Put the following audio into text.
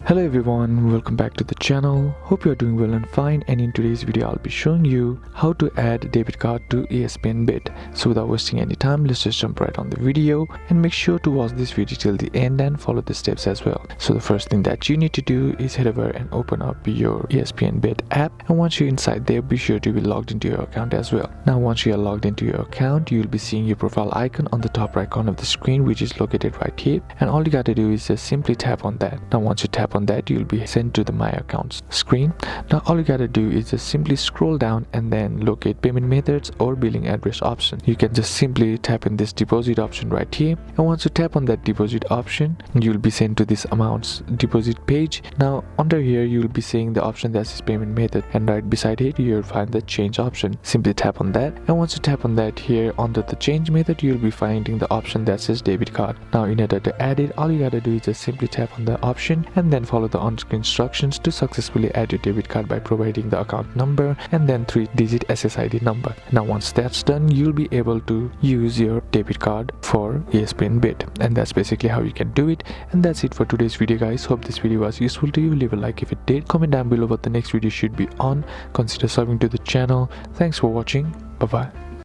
Hello everyone, welcome back to the channel. Hope you are doing well and fine, and in today's video I'll be showing you how to add debit card to ESPN Bet. So without wasting any time, let's just jump right on the video and make sure to watch this video till the end and follow the steps as well. So the first thing that you need to do is head over and open up your ESPN Bet app, and once you're inside there, be sure to be logged into your account as well. Now once you are logged into your account, you'll be seeing your profile icon on the top right corner of the screen, which is located right here, and all you got to do is just simply tap on that. Now once you tap on that, you'll be sent to the My Accounts screen. Now all you gotta do is just simply scroll down and then locate payment methods or billing address option. You can just simply tap in this deposit option right here, and once you tap on that deposit option, you'll be sent to this amounts deposit page. Now under here you'll be seeing the option that says payment method, and right beside it you'll find the change option. Simply tap on that, and once you tap on that, here under the change method you'll be finding the option that says debit card. Now in order to add it, all you gotta do is just simply tap on the option and then follow the on-screen instructions to successfully add your debit card by providing the account number and then 3-digit SSID number. Now once that's done, you'll be able to use your debit card for ESPN Bet, and that's basically how you can do it. And that's it for today's video, guys. Hope this video was useful to you. Leave a like if it did, comment down below what the next video should be on, consider subscribing to the channel. Thanks for watching. Bye bye.